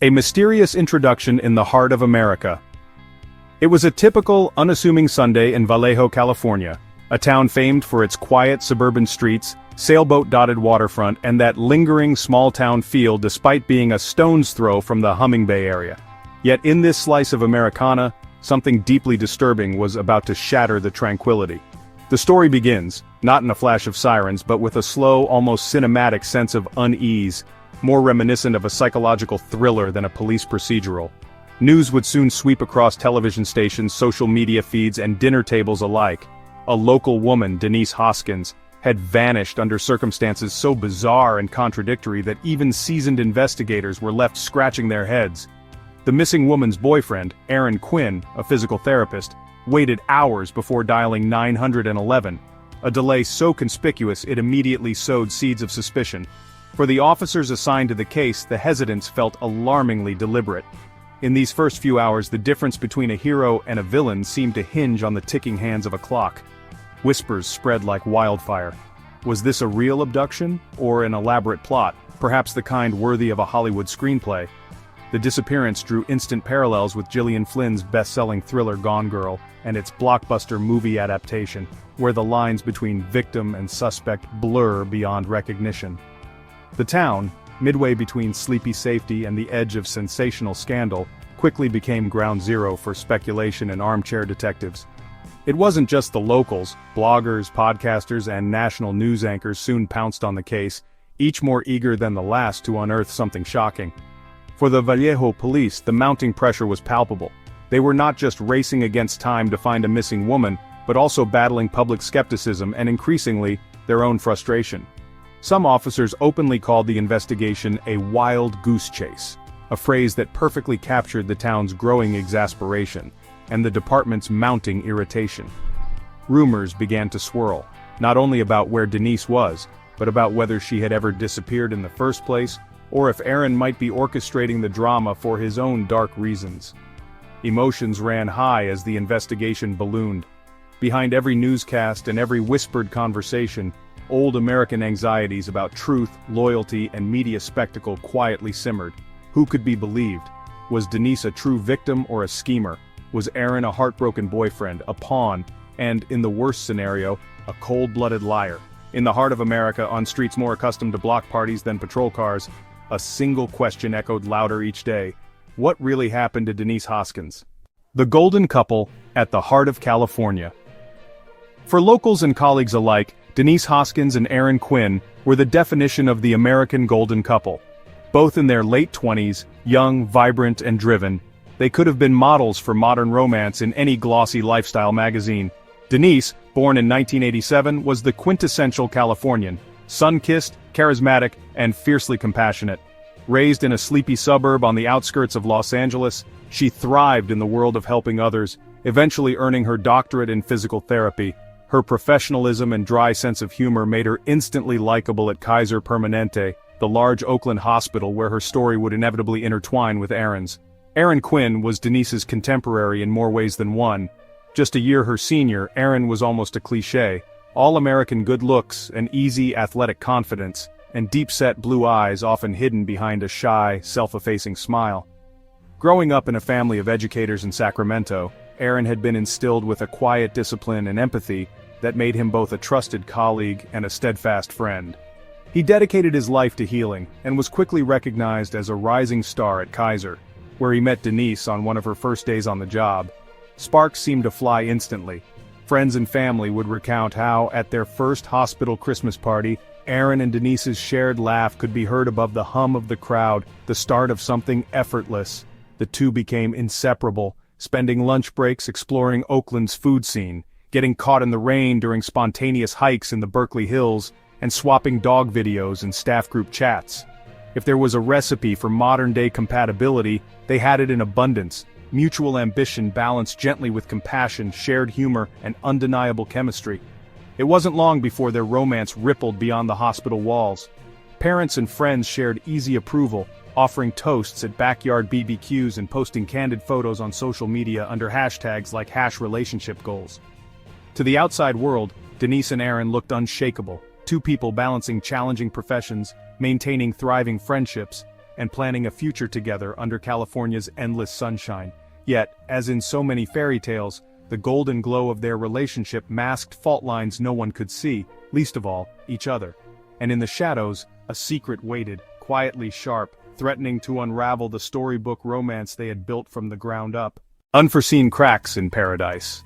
A mysterious introduction in the heart of America. It was a typical, unassuming Sunday in Vallejo, California, a town famed for its quiet suburban streets, sailboat-dotted waterfront, and that lingering small-town feel despite being a stone's throw from the humming Bay Area. Yet in this slice of Americana, something deeply disturbing was about to shatter the tranquility. The story begins, not in a flash of sirens but with a slow, almost cinematic sense of unease, more reminiscent of a psychological thriller than a police procedural. News would soon sweep across television stations, social media feeds, and dinner tables alike. A local woman, Denise Hoskins, had vanished under circumstances so bizarre and contradictory that even seasoned investigators were left scratching their heads. The missing woman's boyfriend, Aaron Quinn, a physical therapist, waited hours before dialing 911, a delay so conspicuous it immediately sowed seeds of suspicion. For the officers assigned to the case, the hesitance felt alarmingly deliberate. In these first few hours, the difference between a hero and a villain seemed to hinge on the ticking hands of a clock. Whispers spread like wildfire. Was this a real abduction, or an elaborate plot, perhaps the kind worthy of a Hollywood screenplay? The Disappearance drew instant parallels with Gillian Flynn's best-selling thriller Gone Girl, and its blockbuster movie adaptation, where the lines between victim and suspect blur beyond recognition. The town, midway between sleepy safety and the edge of sensational scandal, quickly became ground zero for speculation and armchair detectives. It wasn't just the locals, bloggers, podcasters, and national news anchors soon pounced on the case, each more eager than the last to unearth something shocking. For the Vallejo police, the mounting pressure was palpable. They were not just racing against time to find a missing woman, but also battling public skepticism and increasingly, their own frustration. Some officers openly called the investigation a wild goose chase, a phrase that perfectly captured the town's growing exasperation, and the department's mounting irritation. Rumors began to swirl, not only about where Denise was, but about whether she had ever disappeared in the first place, or if Aaron might be orchestrating the drama for his own dark reasons. Emotions ran high as the investigation ballooned. Behind every newscast and every whispered conversation, old American anxieties about truth, loyalty, and media spectacle quietly simmered. Who could be believed? Was Denise a true victim or a schemer? Was Aaron a heartbroken boyfriend, a pawn, and, in the worst scenario, a cold-blooded liar? In the heart of America, on streets more accustomed to block parties than patrol cars, a single question echoed louder each day. What really happened to Denise Hoskins? The golden couple, at the heart of California. For locals and colleagues alike, Denise Hoskins and Aaron Quinn were the definition of the American golden couple. Both in their late 20s, young, vibrant, and driven, they could have been models for modern romance in any glossy lifestyle magazine. Denise, born in 1987, was the quintessential Californian, sun-kissed, charismatic, and fiercely compassionate. Raised in a sleepy suburb on the outskirts of Los Angeles, she thrived in the world of helping others, eventually earning her doctorate in physical therapy. Her professionalism and dry sense of humor made her instantly likable at Kaiser Permanente, the large Oakland hospital where her story would inevitably intertwine with Aaron's. Aaron Quinn was Denise's contemporary in more ways than one. Just a year her senior, Aaron was almost a cliché, all-American good looks, an easy, athletic confidence, and deep-set blue eyes often hidden behind a shy, self-effacing smile. Growing up in a family of educators in Sacramento, Aaron had been instilled with a quiet discipline and empathy that made him both a trusted colleague and a steadfast friend. He dedicated his life to healing, and was quickly recognized as a rising star at Kaiser, where he met Denise on one of her first days on the job. Sparks seemed to fly instantly. Friends and family would recount how, at their first hospital Christmas party, Aaron and Denise's shared laugh could be heard above the hum of the crowd, the start of something effortless. The two became inseparable, spending lunch breaks exploring Oakland's food scene, getting caught in the rain during spontaneous hikes in the Berkeley Hills, and swapping dog videos and staff group chats. If there was a recipe for modern-day compatibility, they had it in abundance. Mutual ambition balanced gently with compassion, shared humor, and undeniable chemistry. It wasn't long before their romance rippled beyond the hospital walls. Parents and friends shared easy approval, offering toasts at backyard BBQs and posting candid photos on social media under hashtags like #relationshipgoals. To the outside world, Denise and Aaron looked unshakable, two people balancing challenging professions, maintaining thriving friendships, and planning a future together under California's endless sunshine. Yet, as in so many fairy tales, the golden glow of their relationship masked fault lines no one could see, least of all, each other. And in the shadows, a secret waited, quietly sharp, threatening to unravel the storybook romance they had built from the ground up. Unforeseen cracks in paradise.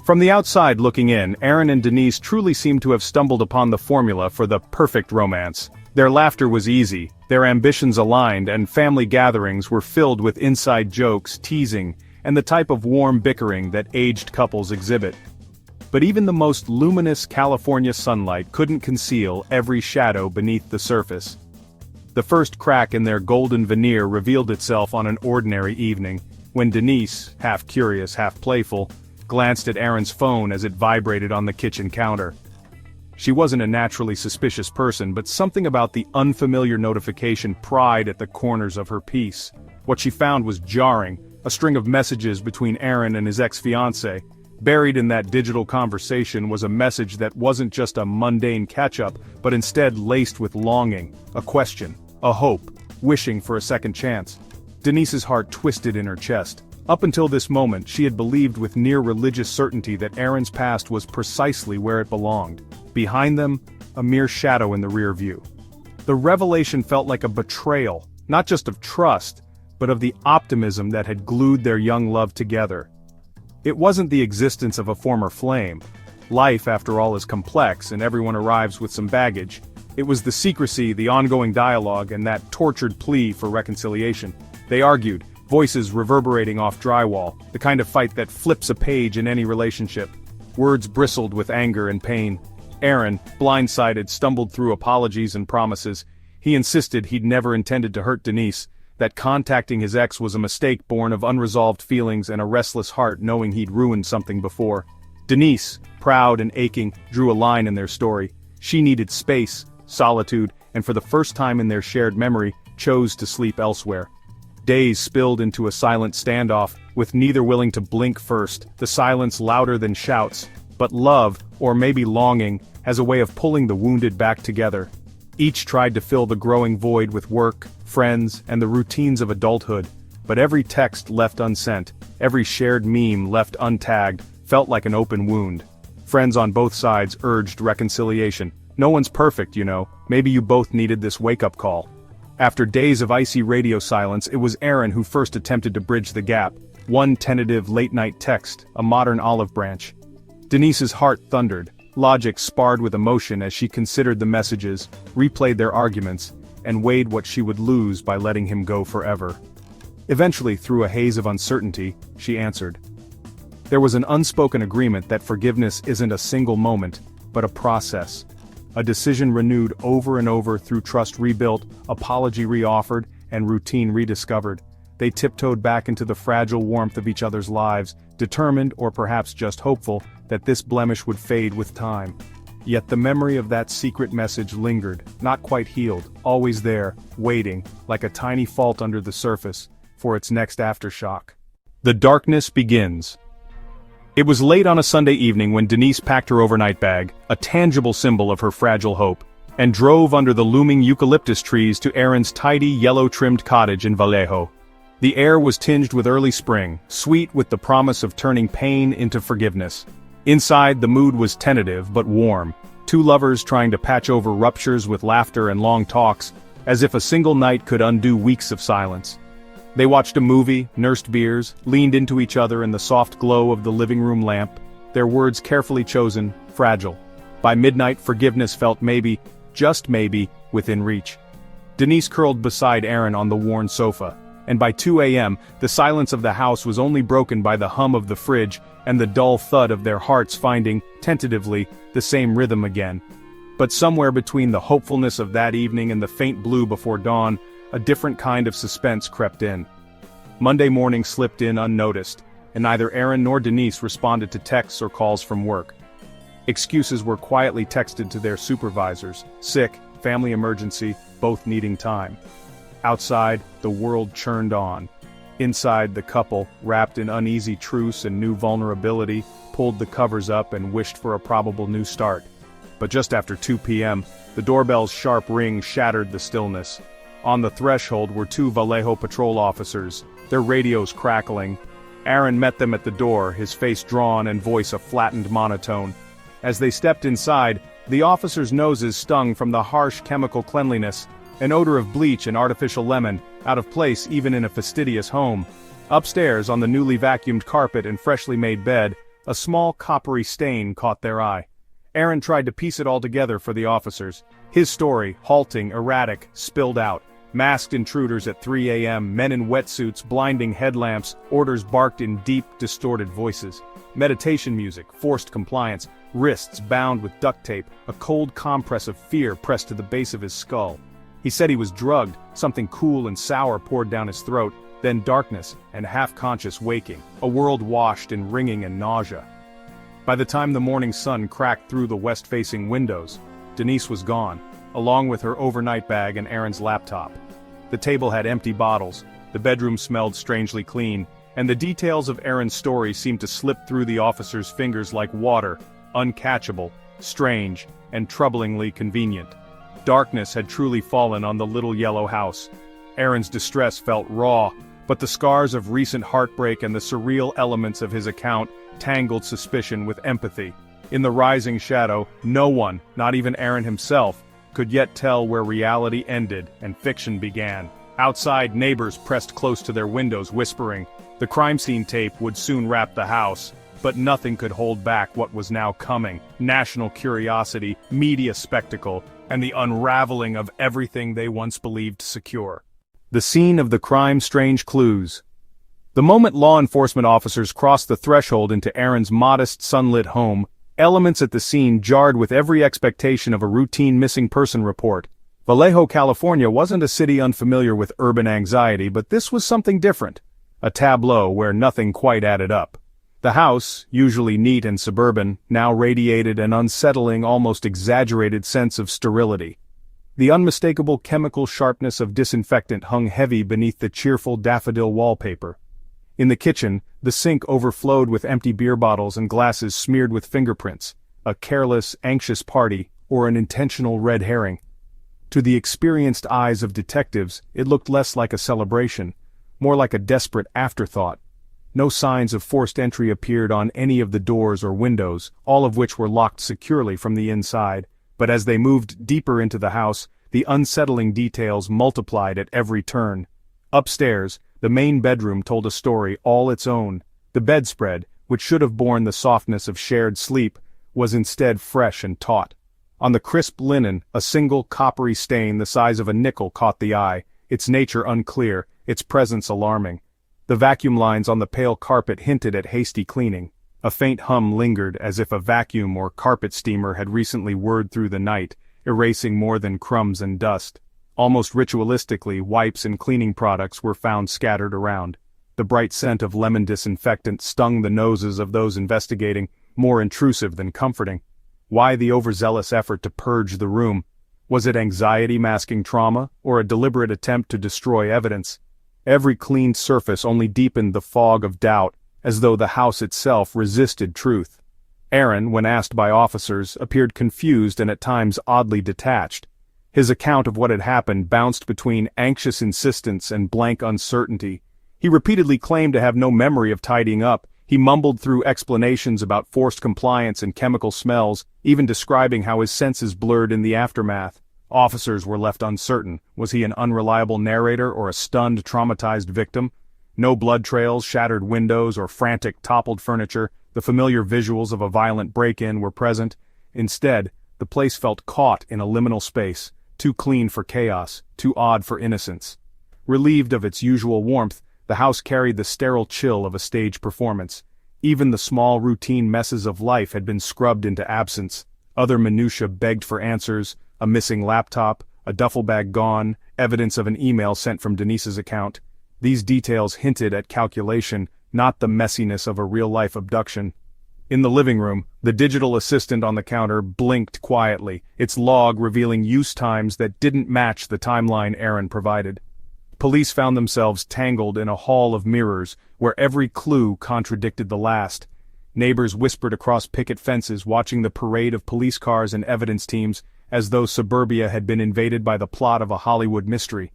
From the outside looking in, Aaron and Denise truly seemed to have stumbled upon the formula for the perfect romance. Their laughter was easy, their ambitions aligned, and family gatherings were filled with inside jokes, teasing, and the type of warm bickering that aged couples exhibit. But even the most luminous California sunlight couldn't conceal every shadow beneath the surface. The first crack in their golden veneer revealed itself on an ordinary evening, when Denise, half curious, half playful, glanced at Aaron's phone as it vibrated on the kitchen counter. She wasn't a naturally suspicious person, but something about the unfamiliar notification pried at the corners of her peace. What she found was jarring, a string of messages between Aaron and his ex-fiancée. Buried in that digital conversation was a message that wasn't just a mundane catch-up, but instead laced with longing, a question, a hope, wishing for a second chance. Denise's heart twisted in her chest. Up until this moment, she had believed with near religious certainty that Aaron's past was precisely where it belonged. Behind them, a mere shadow in the rear view. The revelation felt like a betrayal, not just of trust, but of the optimism that had glued their young love together. It wasn't the existence of a former flame. Life, after all, is complex, and everyone arrives with some baggage. It was the secrecy, the ongoing dialogue, and that tortured plea for reconciliation. They argued, voices reverberating off drywall, the kind of fight that flips a page in any relationship. Words bristled with anger and pain. Aaron, blindsided, stumbled through apologies and promises. He insisted he'd never intended to hurt Denise, that contacting his ex was a mistake born of unresolved feelings and a restless heart knowing he'd ruined something before. Denise, proud and aching, drew a line in their story. She needed space, solitude, and for the first time in their shared memory, chose to sleep elsewhere. Days spilled into a silent standoff, with neither willing to blink first, the silence louder than shouts. But love, or maybe longing, has a way of pulling the wounded back together. Each tried to fill the growing void with work, friends, and the routines of adulthood, but every text left unsent, every shared meme left untagged, felt like an open wound. Friends on both sides urged reconciliation. No one's perfect, you know, maybe you both needed this wake-up call. After days of icy radio silence, it was Aaron who first attempted to bridge the gap. One tentative late-night text, a modern olive branch. Denise's heart thundered. Logic sparred with emotion as she considered the messages, replayed their arguments, and weighed what she would lose by letting him go forever. Eventually, through a haze of uncertainty, she answered. There was an unspoken agreement that forgiveness isn't a single moment, but a process. A decision renewed over and over through trust rebuilt, apology reoffered, and routine rediscovered. They tiptoed back into the fragile warmth of each other's lives, determined, or perhaps just hopeful, that this blemish would fade with time. Yet the memory of that secret message lingered, not quite healed, always there, waiting, like a tiny fault under the surface, for its next aftershock. The darkness begins. It was late on a Sunday evening when Denise packed her overnight bag, a tangible symbol of her fragile hope, and drove under the looming eucalyptus trees to Aaron's tidy yellow-trimmed cottage in Vallejo. The air was tinged with early spring, sweet with the promise of turning pain into forgiveness. Inside, the mood was tentative but warm, two lovers trying to patch over ruptures with laughter and long talks, as if a single night could undo weeks of silence. They watched a movie, nursed beers, leaned into each other in the soft glow of the living room lamp, their words carefully chosen, fragile. By midnight, forgiveness felt maybe, just maybe, within reach. Denise curled beside Aaron on the worn sofa, and by 2 a.m., the silence of the house was only broken by the hum of the fridge and the dull thud of their hearts finding, tentatively, the same rhythm again. But somewhere between the hopefulness of that evening and the faint blue before dawn, a different kind of suspense crept in. Monday morning slipped in unnoticed, and neither Aaron nor Denise responded to texts or calls from work. Excuses were quietly texted to their supervisors, sick, family emergency, both needing time. Outside, the world churned on. Inside, the couple, wrapped in uneasy truce and new vulnerability, pulled the covers up and wished for a probable new start. But just after 2 p.m., the doorbell's sharp ring shattered the stillness. On the threshold were two Vallejo patrol officers, their radios crackling. Aaron met them at the door, his face drawn and voice a flattened monotone. As they stepped inside, the officers' noses stung from the harsh chemical cleanliness, an odor of bleach and artificial lemon, out of place even in a fastidious home. Upstairs, on the newly vacuumed carpet and freshly made bed, a small coppery stain caught their eye. Aaron tried to piece it all together for the officers. His story, halting, erratic, spilled out. Masked intruders at 3 a.m., men in wetsuits, blinding headlamps, orders barked in deep, distorted voices. Meditation music, forced compliance, wrists bound with duct tape, a cold compress of fear pressed to the base of his skull. He said he was drugged, something cool and sour poured down his throat, then darkness and half-conscious waking, a world washed in ringing and nausea. By the time the morning sun cracked through the west-facing windows, Denise was gone, along with her overnight bag and Aaron's laptop. The table had empty bottles, the bedroom smelled strangely clean, and the details of Aaron's story seemed to slip through the officer's fingers like water, uncatchable, strange, and troublingly convenient. Darkness had truly fallen on the little yellow house. Aaron's distress felt raw, but the scars of recent heartbreak and the surreal elements of his account tangled suspicion with empathy. In the rising shadow, no one, not even Aaron himself, could yet tell where reality ended and fiction began. Outside, neighbors pressed close to their windows whispering. The crime scene tape would soon wrap the house, but nothing could hold back what was now coming. National curiosity, media spectacle, and the unraveling of everything they once believed secure. The scene of the crime, strange clues. The moment law enforcement officers crossed the threshold into Aaron's modest, sunlit home, elements at the scene jarred with every expectation of a routine missing person report. Vallejo, California wasn't a city unfamiliar with urban anxiety, but this was something different. A tableau where nothing quite added up. The house, usually neat and suburban, now radiated an unsettling, almost exaggerated sense of sterility. The unmistakable chemical sharpness of disinfectant hung heavy beneath the cheerful daffodil wallpaper. In the kitchen, the sink overflowed with empty beer bottles and glasses smeared with fingerprints, a careless, anxious party, or an intentional red herring. To the experienced eyes of detectives, it looked less like a celebration, more like a desperate afterthought. No signs of forced entry appeared on any of the doors or windows, all of which were locked securely from the inside, but as they moved deeper into the house, the unsettling details multiplied at every turn. Upstairs, the main bedroom told a story all its own. The bedspread, which should have borne the softness of shared sleep, was instead fresh and taut. On the crisp linen, a single coppery stain the size of a nickel caught the eye, its nature unclear, its presence alarming. The vacuum lines on the pale carpet hinted at hasty cleaning. A faint hum lingered as if a vacuum or carpet steamer had recently whirred through the night, erasing more than crumbs and dust. Almost ritualistically, wipes and cleaning products were found scattered around. The bright scent of lemon disinfectant stung the noses of those investigating, more intrusive than comforting. Why the overzealous effort to purge the room? Was it anxiety masking trauma, or a deliberate attempt to destroy evidence? Every cleaned surface only deepened the fog of doubt, as though the house itself resisted truth. Aaron, when asked by officers, appeared confused and at times oddly detached. His account of what had happened bounced between anxious insistence and blank uncertainty. He repeatedly claimed to have no memory of tidying up. He mumbled through explanations about forced compliance and chemical smells, even describing how his senses blurred in the aftermath. Officers were left uncertain. Was he an unreliable narrator or a stunned, traumatized victim? No blood trails, shattered windows, or frantic, toppled furniture. The familiar visuals of a violent break-in were present. Instead, the place felt caught in a liminal space, too clean for chaos, too odd for innocence. Relieved of its usual warmth, the house carried the sterile chill of a stage performance. Even the small routine messes of life had been scrubbed into absence. Other minutiae begged for answers: a missing laptop, a duffel bag gone, evidence of an email sent from Denise's account. These details hinted at calculation, not the messiness of a real-life abduction. In the living room, the digital assistant on the counter blinked quietly, its log revealing use times that didn't match the timeline Aaron provided. Police found themselves tangled in a hall of mirrors, where every clue contradicted the last. Neighbors whispered across picket fences, watching the parade of police cars and evidence teams, as though suburbia had been invaded by the plot of a Hollywood mystery.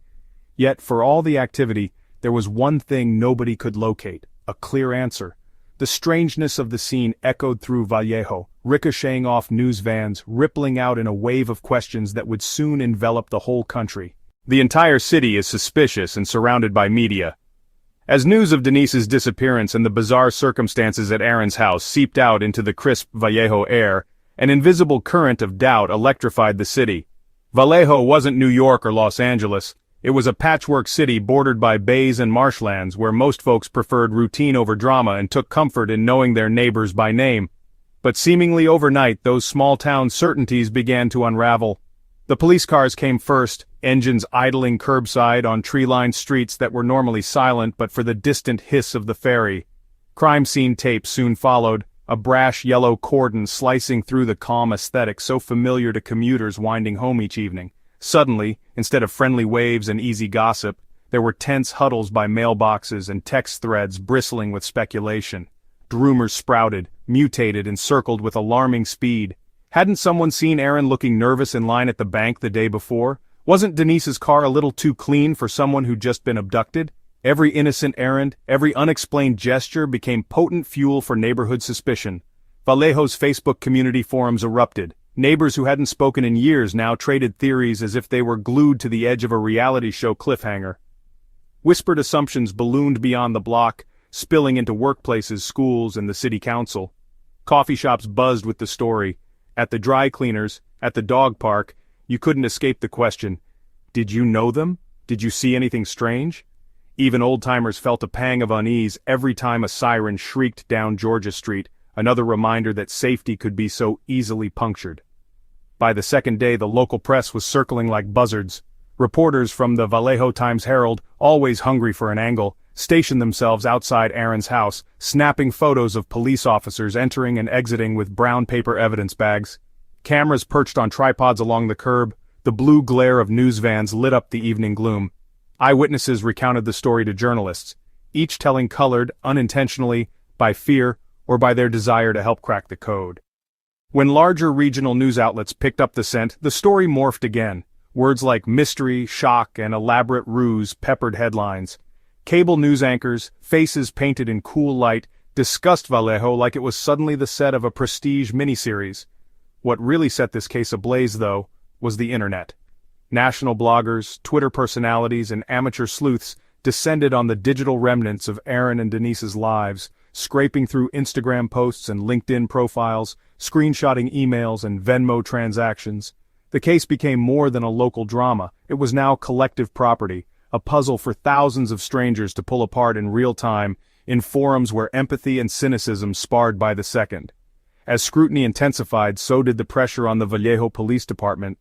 Yet, for all the activity, there was one thing nobody could locate, a clear answer. The strangeness of the scene echoed through Vallejo, ricocheting off news vans, rippling out in a wave of questions that would soon envelop the whole country. The entire city is suspicious and surrounded by media. As news of Denise's disappearance and the bizarre circumstances at Aaron's house seeped out into the crisp Vallejo air, an invisible current of doubt electrified the city. Vallejo wasn't New York or Los Angeles. It was a patchwork city bordered by bays and marshlands where most folks preferred routine over drama and took comfort in knowing their neighbors by name. But seemingly overnight, those small-town certainties began to unravel. The police cars came first, engines idling curbside on tree-lined streets that were normally silent but for the distant hiss of the ferry. Crime scene tapes soon followed, a brash yellow cordon slicing through the calm aesthetic so familiar to commuters winding home each evening. Suddenly, instead of friendly waves and easy gossip, there were tense huddles by mailboxes and text threads bristling with speculation. Rumors sprouted, mutated and circled with alarming speed. Hadn't someone seen Aaron looking nervous in line at the bank the day before? Wasn't Denise's car a little too clean for someone who'd just been abducted? Every innocent errand, every unexplained gesture became potent fuel for neighborhood suspicion. Vallejo's Facebook community forums erupted. Neighbors who hadn't spoken in years now traded theories as if they were glued to the edge of a reality show cliffhanger. Whispered assumptions ballooned beyond the block, spilling into workplaces, schools, and the city council. Coffee shops buzzed with the story. At the dry cleaners, at the dog park, you couldn't escape the question, did you know them? Did you see anything strange? Even old-timers felt a pang of unease every time a siren shrieked down Georgia Street, another reminder that safety could be so easily punctured. By the second day, the local press was circling like buzzards. Reporters from the Vallejo Times-Herald, always hungry for an angle, stationed themselves outside Aaron's house, snapping photos of police officers entering and exiting with brown paper evidence bags. Cameras perched on tripods along the curb, the blue glare of news vans lit up the evening gloom. Eyewitnesses recounted the story to journalists, each telling colored, unintentionally, by fear, or by their desire to help crack the code. When larger regional news outlets picked up the scent, the story morphed again. Words like mystery, shock, and elaborate ruse peppered headlines. Cable news anchors, faces painted in cool light, discussed Vallejo like it was suddenly the set of a prestige miniseries. What really set this case ablaze, though, was the internet. National bloggers, Twitter personalities, and amateur sleuths descended on the digital remnants of Aaron and Denise's lives, scraping through Instagram posts and LinkedIn profiles, screenshotting emails and Venmo transactions. The case became more than a local drama. It was now collective property, a puzzle for thousands of strangers to pull apart in real time, in forums where empathy and cynicism sparred by the second. As scrutiny intensified, so did the pressure on the Vallejo Police Department.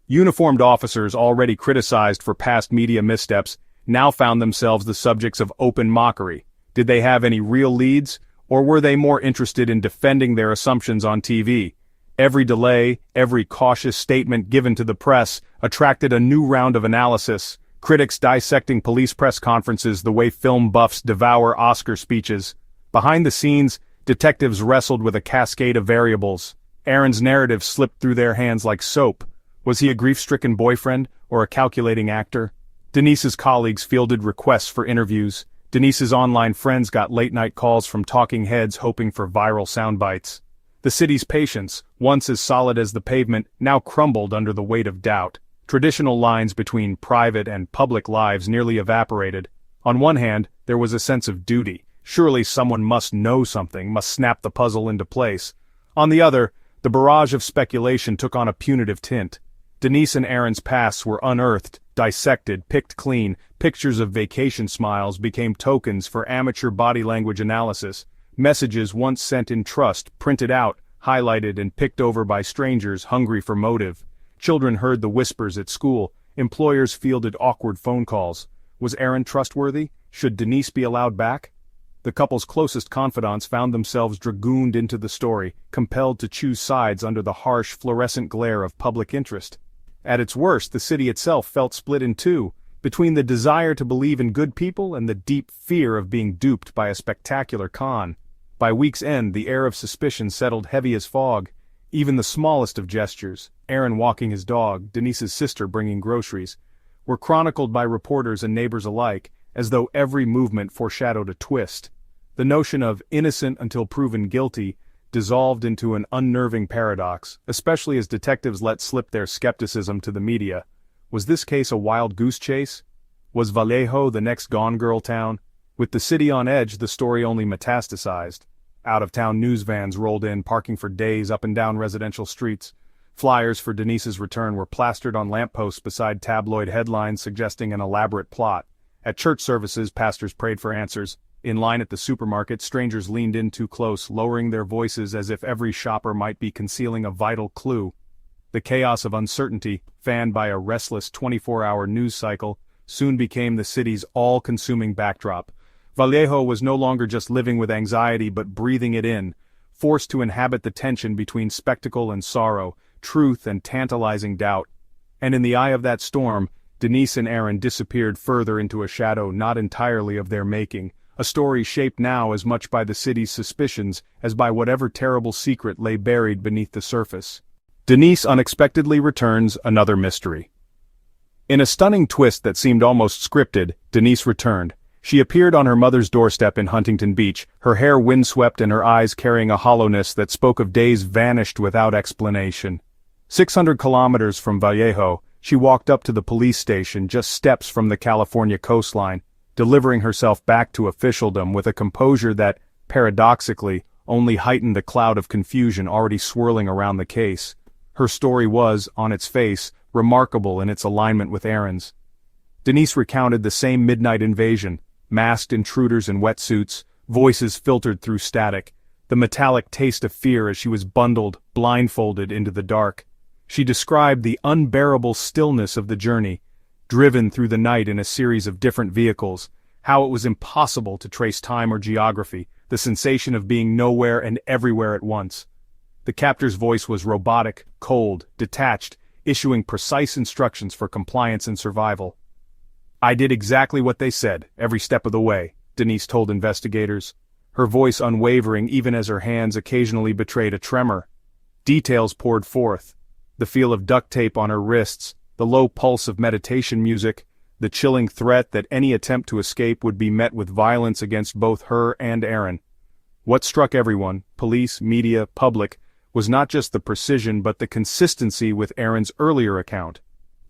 Uniformed officers already criticized for past media missteps now found themselves the subjects of open mockery. Did they have any real leads, or were they more interested in defending their assumptions on TV? Every delay, every cautious statement given to the press attracted a new round of analysis, critics dissecting police press conferences the way film buffs devour Oscar speeches. Behind the scenes, detectives wrestled with a cascade of variables. Aaron's narrative slipped through their hands like soap. Was he a grief-stricken boyfriend, or a calculating actor? Denise's colleagues fielded requests for interviews. Denise's online friends got late-night calls from talking heads hoping for viral sound bites. The city's patience, once as solid as the pavement, now crumbled under the weight of doubt. Traditional lines between private and public lives nearly evaporated. On one hand, there was a sense of duty. Surely someone must know something, must snap the puzzle into place. On the other, the barrage of speculation took on a punitive tint. Denise and Aaron's pasts were unearthed, dissected, picked clean. Pictures of vacation smiles became tokens for amateur body language analysis. Messages once sent in trust, printed out, highlighted and picked over by strangers hungry for motive. Children heard the whispers at school. Employers fielded awkward phone calls. Was Aaron trustworthy? Should Denise be allowed back? The couple's closest confidants found themselves dragooned into the story, compelled to choose sides under the harsh, fluorescent glare of public interest. At its worst, the city itself felt split in two, between the desire to believe in good people and the deep fear of being duped by a spectacular con. By week's end, the air of suspicion settled heavy as fog. Even the smallest of gestures, Aaron walking his dog, Denise's sister bringing groceries, were chronicled by reporters and neighbors alike, as though every movement foreshadowed a twist. The notion of innocent until proven guilty dissolved into an unnerving paradox, especially as detectives let slip their skepticism to the media. Was this case a wild goose chase? Was Vallejo the next Gone Girl town? With the city on edge, the story only metastasized. Out-of-town news vans rolled in, parking for days up and down residential streets. Flyers for Denise's return were plastered on lampposts beside tabloid headlines suggesting an elaborate plot. At church services, pastors prayed for answers. In line at the supermarket, strangers leaned in too close, lowering their voices as if every shopper might be concealing a vital clue. The chaos of uncertainty, fanned by a restless 24-hour news cycle, soon became the city's all-consuming backdrop. Vallejo was no longer just living with anxiety but breathing it in, forced to inhabit the tension between spectacle and sorrow, truth and tantalizing doubt. And in the eye of that storm, Denise and Aaron disappeared further into a shadow not entirely of their making, a story shaped now as much by the city's suspicions as by whatever terrible secret lay buried beneath the surface. Denise unexpectedly returns, another mystery. In a stunning twist that seemed almost scripted, Denise returned. She appeared on her mother's doorstep in Huntington Beach, her hair windswept and her eyes carrying a hollowness that spoke of days vanished without explanation. 600 kilometers from Vallejo, she walked up to the police station just steps from the California coastline, delivering herself back to officialdom with a composure that, paradoxically, only heightened the cloud of confusion already swirling around the case. Her story was, on its face, remarkable in its alignment with Aaron's. Denise recounted the same midnight invasion, masked intruders in wetsuits, voices filtered through static, the metallic taste of fear as she was bundled, blindfolded into the dark. She described the unbearable stillness of the journey, driven through the night in a series of different vehicles, how it was impossible to trace time or geography, the sensation of being nowhere and everywhere at once. The captor's voice was robotic, cold, detached, issuing precise instructions for compliance and survival. "I did exactly what they said, every step of the way," Denise told investigators, her voice unwavering even as her hands occasionally betrayed a tremor. Details poured forth. The feel of duct tape on her wrists, the low pulse of meditation music, the chilling threat that any attempt to escape would be met with violence against both her and Aaron. What struck everyone, police, media, public, was not just the precision but the consistency with Aaron's earlier account.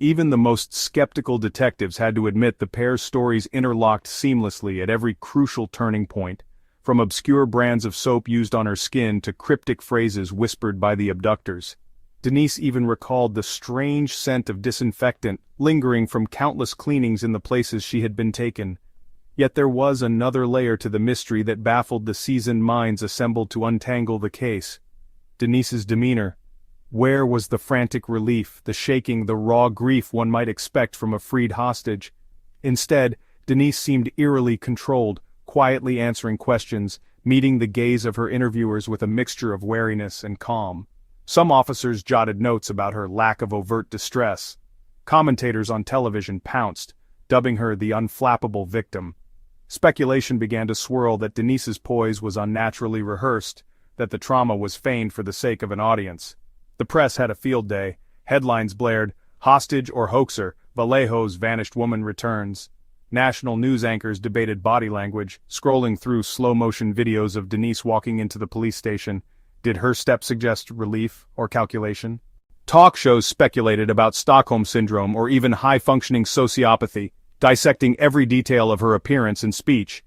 Even the most skeptical detectives had to admit the pair's stories interlocked seamlessly at every crucial turning point, from obscure brands of soap used on her skin to cryptic phrases whispered by the abductors. Denise even recalled the strange scent of disinfectant lingering from countless cleanings in the places she had been taken. Yet there was another layer to the mystery that baffled the seasoned minds assembled to untangle the case. Denise's demeanor. Where was the frantic relief, the shaking, the raw grief one might expect from a freed hostage? Instead, Denise seemed eerily controlled, quietly answering questions, meeting the gaze of her interviewers with a mixture of wariness and calm. Some officers jotted notes about her lack of overt distress. Commentators on television pounced, dubbing her the unflappable victim. Speculation began to swirl that Denise's poise was unnaturally rehearsed, that the trauma was feigned for the sake of an audience. The press had a field day. Headlines blared, "Hostage or hoaxer, Vallejo's vanished woman returns." National news anchors debated body language, scrolling through slow-motion videos of Denise walking into the police station. Did her step suggest relief or calculation? Talk shows speculated about Stockholm Syndrome or even high-functioning sociopathy, dissecting every detail of her appearance and speech.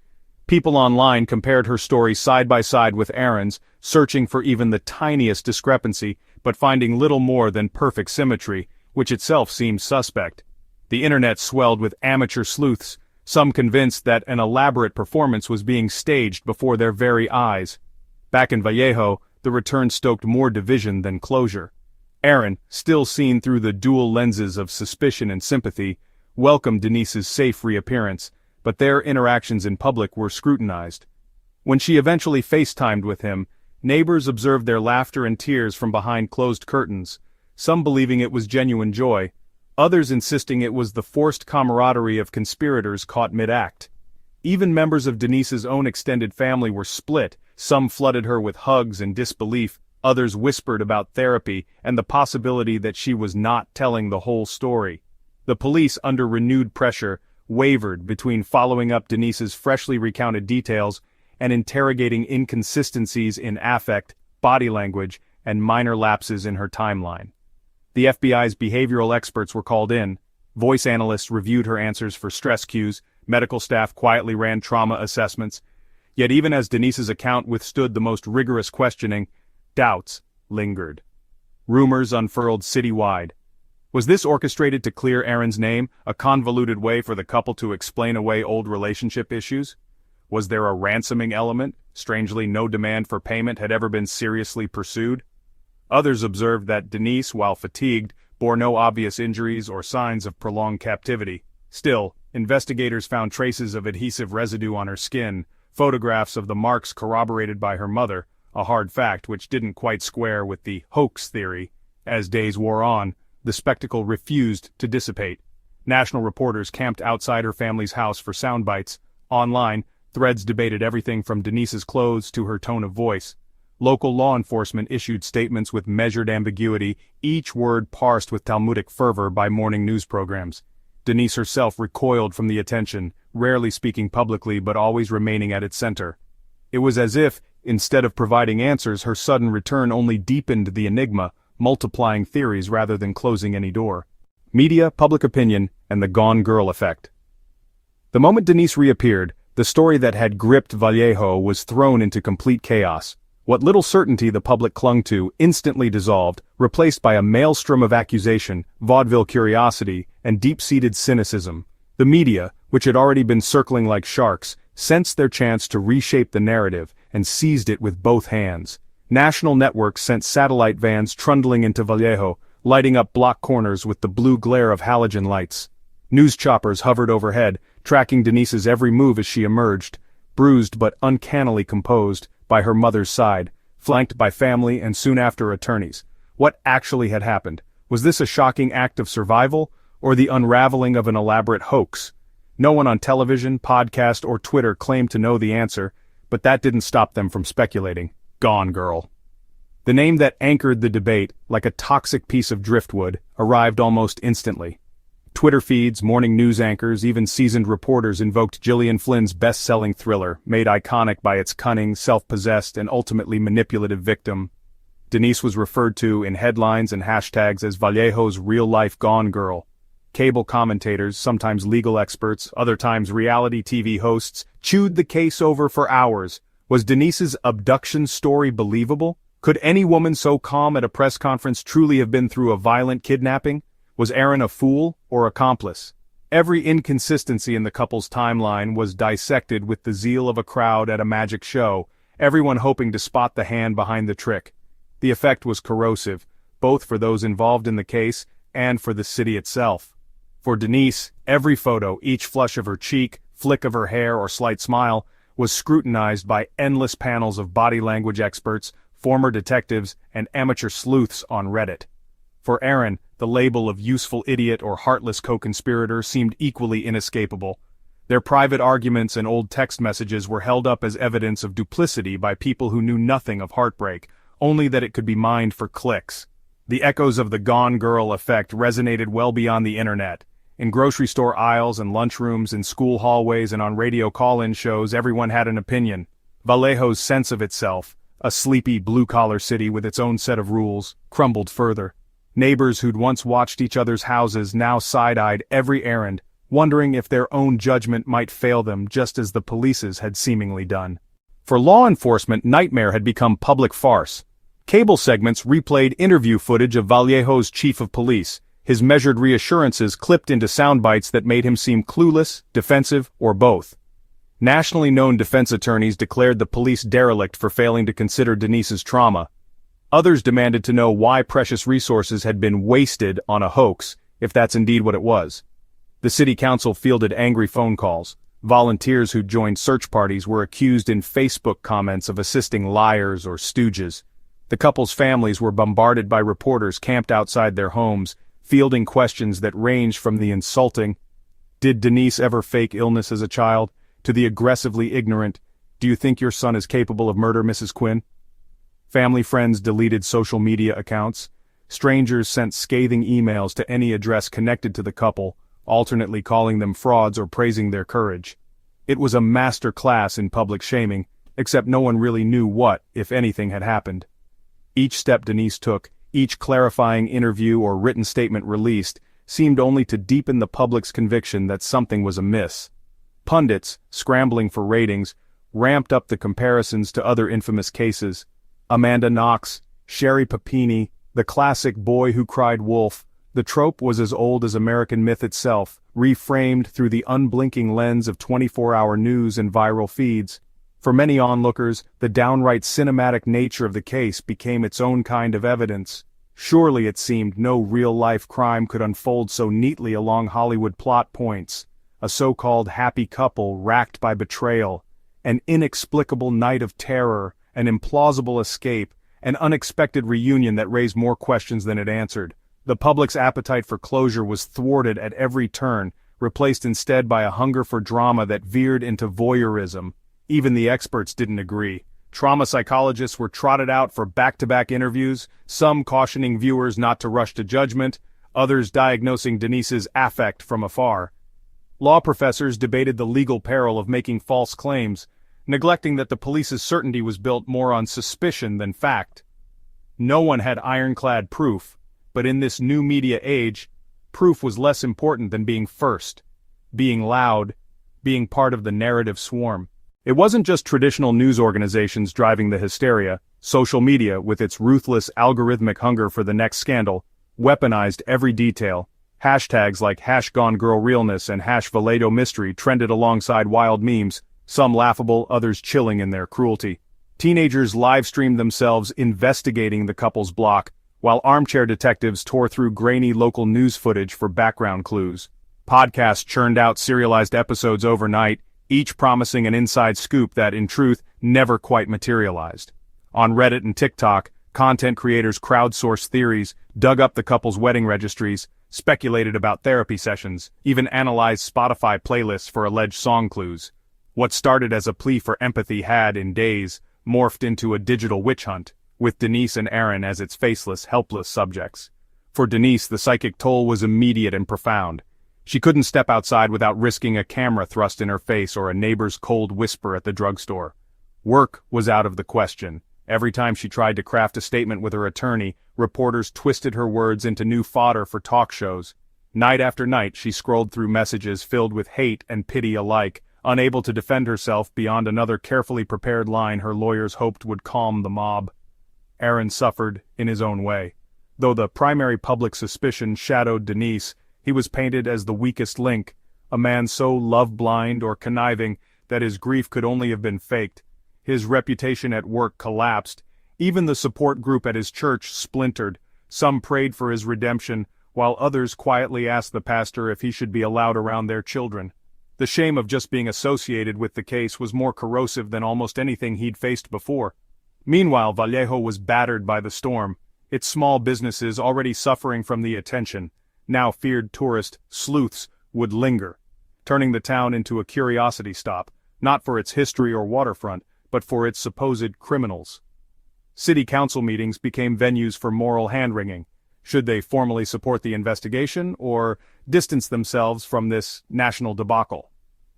People online compared her story side by side with Aaron's, searching for even the tiniest discrepancy, but finding little more than perfect symmetry, which itself seemed suspect. The internet swelled with amateur sleuths, some convinced that an elaborate performance was being staged before their very eyes. Back in Vallejo, the return stoked more division than closure. Aaron, still seen through the dual lenses of suspicion and sympathy, welcomed Denise's safe reappearance, but their interactions in public were scrutinized. When she eventually FaceTimed with him, neighbors observed their laughter and tears from behind closed curtains, some believing it was genuine joy, others insisting it was the forced camaraderie of conspirators caught mid-act. Even members of Denise's own extended family were split, some flooded her with hugs and disbelief, others whispered about therapy and the possibility that she was not telling the whole story. The police, under renewed pressure, wavered between following up Denise's freshly recounted details and interrogating inconsistencies in affect, body language, and minor lapses in her timeline. The FBI's behavioral experts were called in, voice analysts reviewed her answers for stress cues, medical staff quietly ran trauma assessments. Yet even as Denise's account withstood the most rigorous questioning, doubts lingered. Rumors unfurled citywide. Was this orchestrated to clear Aaron's name, a convoluted way for the couple to explain away old relationship issues? Was there a ransoming element? Strangely, no demand for payment had ever been seriously pursued. Others observed that Denise, while fatigued, bore no obvious injuries or signs of prolonged captivity. Still, investigators found traces of adhesive residue on her skin, photographs of the marks corroborated by her mother, a hard fact which didn't quite square with the hoax theory. As days wore on, the spectacle refused to dissipate. National reporters camped outside her family's house for soundbites. Online, threads debated everything from Denise's clothes to her tone of voice. Local law enforcement issued statements with measured ambiguity, each word parsed with Talmudic fervor by morning news programs. Denise herself recoiled from the attention, rarely speaking publicly but always remaining at its center. It was as if, instead of providing answers, her sudden return only deepened the enigma, multiplying theories rather than closing any door. Media, public opinion, and the gone girl effect. The moment Denise reappeared, the story that had gripped Vallejo was thrown into complete chaos. What little certainty the public clung to instantly dissolved, replaced by a maelstrom of accusation, vaudeville curiosity, and deep-seated cynicism. The media, which had already been circling like sharks, sensed their chance to reshape the narrative and seized it with both hands. National networks sent satellite vans trundling into Vallejo, lighting up block corners with the blue glare of halogen lights. News choppers hovered overhead, tracking Denise's every move as she emerged, bruised but uncannily composed, by her mother's side, flanked by family and soon after attorneys. What actually had happened? Was this a shocking act of survival, or the unraveling of an elaborate hoax? No one on television, podcast, or Twitter claimed to know the answer, but that didn't stop them from speculating. Gone Girl. The name that anchored the debate, like a toxic piece of driftwood, arrived almost instantly. Twitter feeds, morning news anchors, even seasoned reporters invoked Gillian Flynn's best-selling thriller, made iconic by its cunning, self-possessed, and ultimately manipulative victim. Denise was referred to in headlines and hashtags as Vallejo's real-life Gone Girl. Cable commentators, sometimes legal experts, other times reality TV hosts, chewed the case over for hours. Was Denise's abduction story believable? Could any woman so calm at a press conference truly have been through a violent kidnapping? Was Aaron a fool or accomplice? Every inconsistency in the couple's timeline was dissected with the zeal of a crowd at a magic show, everyone hoping to spot the hand behind the trick. The effect was corrosive, both for those involved in the case and for the city itself. For Denise, every photo, each flush of her cheek, flick of her hair or slight smile, was scrutinized by endless panels of body language experts, former detectives, and amateur sleuths on Reddit. For Aaron, the label of useful idiot or heartless co-conspirator seemed equally inescapable. Their private arguments and old text messages were held up as evidence of duplicity by people who knew nothing of heartbreak, only that it could be mined for clicks. The echoes of the Gone Girl effect resonated well beyond the internet. In grocery store aisles and lunchrooms, in school hallways and on radio call-in shows, everyone had an opinion. Vallejo's sense of itself, a sleepy blue-collar city with its own set of rules, crumbled further. Neighbors who'd once watched each other's houses now side-eyed every errand, wondering if their own judgment might fail them just as the police's had seemingly done. For law enforcement, nightmare had become public farce. Cable segments replayed interview footage of Vallejo's chief of police, his measured reassurances clipped into sound bites that made him seem clueless, defensive, or both. Nationally known defense attorneys declared the police derelict for failing to consider Denise's trauma. Others demanded to know why precious resources had been wasted on a hoax, if that's indeed what it was. The city council fielded angry phone calls. Volunteers who'd joined search parties were accused in Facebook comments of assisting liars or stooges. The couple's families were bombarded by reporters camped outside their homes, fielding questions that ranged from the insulting, "Did Denise ever fake illness as a child?" to the aggressively ignorant, "Do you think your son is capable of murder, Mrs. Quinn?" Family friends deleted social media accounts. Strangers sent scathing emails to any address connected to the couple, alternately calling them frauds or praising their courage. It was a master class in public shaming, except no one really knew what, if anything, had happened. Each step Denise took, each clarifying interview or written statement released, seemed only to deepen the public's conviction that something was amiss. Pundits, scrambling for ratings, ramped up the comparisons to other infamous cases. Amanda Knox, Sherry Papini, the classic boy who cried wolf. The trope was as old as American myth itself, reframed through the unblinking lens of 24-hour news and viral feeds. For many onlookers, the downright cinematic nature of the case became its own kind of evidence. Surely it seemed no real-life crime could unfold so neatly along Hollywood plot points. A so-called happy couple racked by betrayal, an inexplicable night of terror, an implausible escape, an unexpected reunion that raised more questions than it answered. The public's appetite for closure was thwarted at every turn, replaced instead by a hunger for drama that veered into voyeurism. Even the experts didn't agree. Trauma psychologists were trotted out for back-to-back interviews, some cautioning viewers not to rush to judgment, others diagnosing Denise's affect from afar. Law professors debated the legal peril of making false claims, neglecting that the police's certainty was built more on suspicion than fact. No one had ironclad proof, but in this new media age, proof was less important than being first, being loud, being part of the narrative swarm. It wasn't just traditional news organizations driving the hysteria. Social media, with its ruthless algorithmic hunger for the next scandal, weaponized every detail. Hashtags like #GoneGirlRealness and #Vallejo trended alongside wild memes, some laughable, others chilling in their cruelty. Teenagers live-streamed themselves investigating the couple's block, while armchair detectives tore through grainy local news footage for background clues. Podcasts churned out serialized episodes overnight, each promising an inside scoop that, in truth, never quite materialized. On Reddit and TikTok, content creators crowdsourced theories, dug up the couple's wedding registries, speculated about therapy sessions, even analyzed Spotify playlists for alleged song clues. What started as a plea for empathy had, in days, morphed into a digital witch hunt, with Denise and Aaron as its faceless, helpless subjects. For Denise, the psychic toll was immediate and profound. She couldn't step outside without risking a camera thrust in her face or a neighbor's cold whisper at the drugstore. Work was out of the question. Every time she tried to craft a statement with her attorney, reporters twisted her words into new fodder for talk shows. Night after night, she scrolled through messages filled with hate and pity alike, unable to defend herself beyond another carefully prepared line her lawyers hoped would calm the mob. Aaron suffered in his own way. Though the primary public suspicion shadowed Denise, he was painted as the weakest link, a man so love-blind or conniving that his grief could only have been faked. His reputation at work collapsed. Even the support group at his church splintered. Some prayed for his redemption, while others quietly asked the pastor if he should be allowed around their children. The shame of just being associated with the case was more corrosive than almost anything he'd faced before. Meanwhile, Vallejo was battered by the storm. Its small businesses, already suffering from the attention, now feared tourist sleuths, would linger, turning the town into a curiosity stop, not for its history or waterfront, but for its supposed criminals. City council meetings became venues for moral hand-wringing. Should they formally support the investigation, or distance themselves from this national debacle?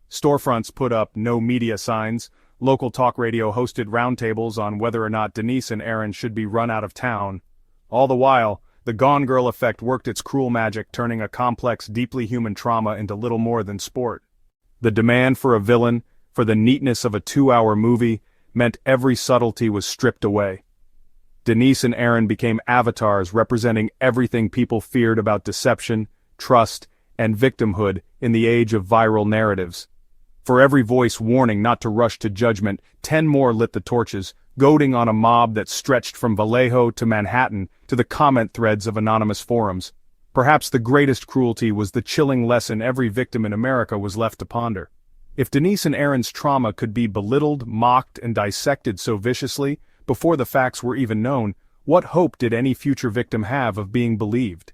Storefronts put up no media signs, local talk radio hosted roundtables on whether or not Denise and Aaron should be run out of town. All the while, the Gone Girl effect worked its cruel magic, turning a complex, deeply human trauma into little more than sport. The demand for a villain, for the neatness of a 2-hour movie, meant every subtlety was stripped away. Denise and Aaron became avatars representing everything people feared about deception, trust, and victimhood in the age of viral narratives. For every voice warning not to rush to judgment, 10 more lit the torches, goading on a mob that stretched from Vallejo to Manhattan to the comment threads of anonymous forums. Perhaps the greatest cruelty was the chilling lesson every victim in America was left to ponder. If Denise and Aaron's trauma could be belittled, mocked, and dissected so viciously, before the facts were even known, what hope did any future victim have of being believed?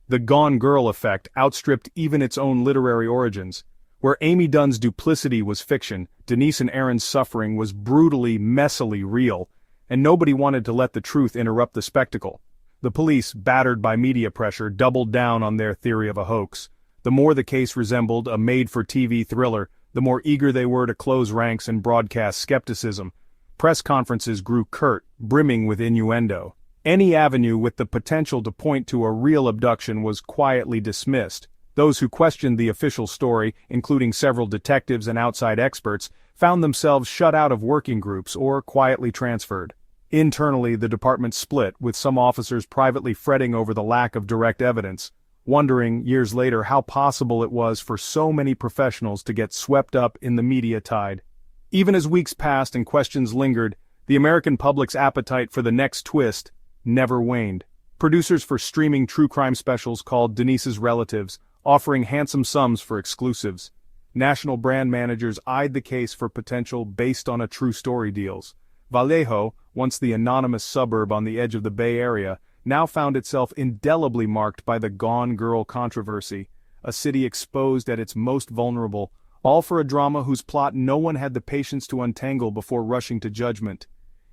The Gone Girl effect outstripped even its own literary origins. Where Amy Dunn's duplicity was fiction, Denise and Aaron's suffering was brutally, messily real, and nobody wanted to let the truth interrupt the spectacle. The police, battered by media pressure, doubled down on their theory of a hoax. The more the case resembled a made-for-TV thriller, the more eager they were to close ranks and broadcast skepticism. Press conferences grew curt, brimming with innuendo. Any avenue with the potential to point to a real abduction was quietly dismissed. Those who questioned the official story, including several detectives and outside experts, found themselves shut out of working groups or quietly transferred. Internally, the department split, with some officers privately fretting over the lack of direct evidence, wondering, years later, how possible it was for so many professionals to get swept up in the media tide. Even as weeks passed and questions lingered, the American public's appetite for the next twist never waned. Producers for streaming true crime specials called Denise's relatives, offering handsome sums for exclusives. National brand managers eyed the case for potential based on a true story deals. Vallejo, once the anonymous suburb on the edge of the Bay Area, now found itself indelibly marked by the Gone Girl controversy, a city exposed at its most vulnerable, all for a drama whose plot no one had the patience to untangle before rushing to judgment.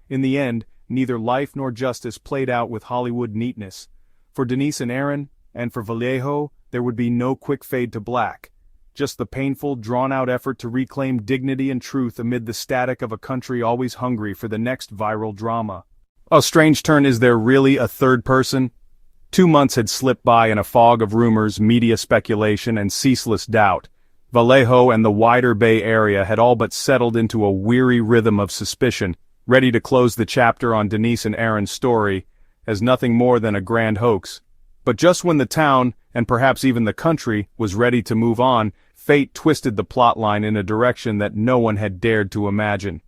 In the end, neither life nor justice played out with Hollywood neatness. For Denise and Aaron, and for Vallejo, there would be no quick fade to black. Just the painful, drawn-out effort to reclaim dignity and truth amid the static of a country always hungry for the next viral drama. Oh, strange turn, is there really a third person? 2 months had slipped by in a fog of rumors, media speculation, and ceaseless doubt. Vallejo and the wider Bay Area had all but settled into a weary rhythm of suspicion, ready to close the chapter on Denise and Aaron's story as nothing more than a grand hoax. But just when the town, and perhaps even the country, was ready to move on, fate twisted the plotline in a direction that no one had dared to imagine.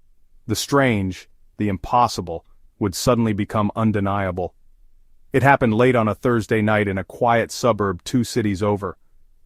The strange, the impossible, would suddenly become undeniable. It happened late on a Thursday night in a quiet suburb 2 cities over.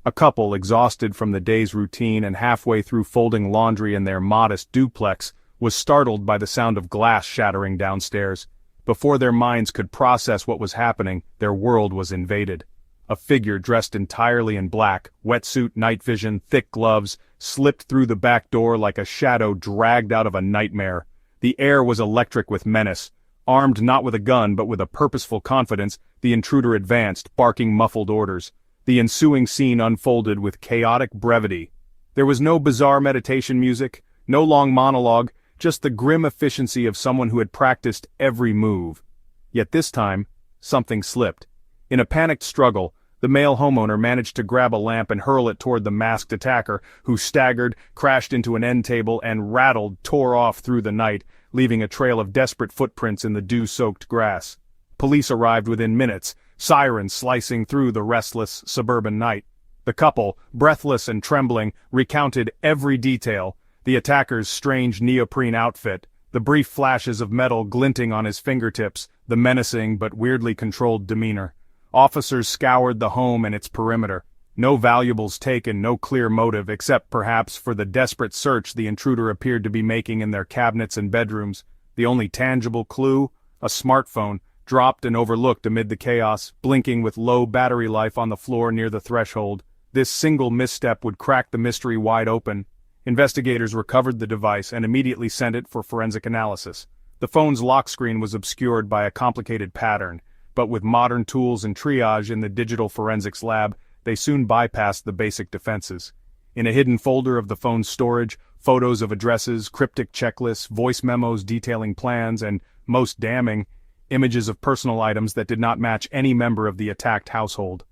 A couple, exhausted from the day's routine and halfway through folding laundry in their modest duplex, was startled by the sound of glass shattering downstairs. Before their minds could process what was happening, their world was invaded. A figure dressed entirely in black, wetsuit, night vision, thick gloves, slipped through the back door like a shadow dragged out of a nightmare. The air was electric with menace. Armed not with a gun but with a purposeful confidence, the intruder advanced, barking muffled orders. The ensuing scene unfolded with chaotic brevity. There was no bizarre meditation music, no long monologue, just the grim efficiency of someone who had practiced every move. Yet this time, something slipped. In a panicked struggle, the male homeowner managed to grab a lamp and hurl it toward the masked attacker, who staggered, crashed into an end table, and rattled, tore off through the night, leaving a trail of desperate footprints in the dew-soaked grass. Police arrived within minutes, sirens slicing through the restless, suburban night. The couple, breathless and trembling, recounted every detail: the attacker's strange neoprene outfit, the brief flashes of metal glinting on his fingertips, the menacing but weirdly controlled demeanor. Officers scoured the home and its perimeter. No valuables taken, no clear motive, except perhaps for the desperate search the intruder appeared to be making in their cabinets and bedrooms. The only tangible clue? A smartphone, dropped and overlooked amid the chaos, blinking with low battery life on the floor near the threshold. This single misstep would crack the mystery wide open. Investigators recovered the device and immediately sent it for forensic analysis. The phone's lock screen was obscured by a complicated pattern, but with modern tools and triage in the digital forensics lab, they soon bypassed the basic defenses. In a hidden folder of the phone's storage, photos of addresses, cryptic checklists, voice memos detailing plans, and, most damning, images of personal items that did not match any member of the attacked household.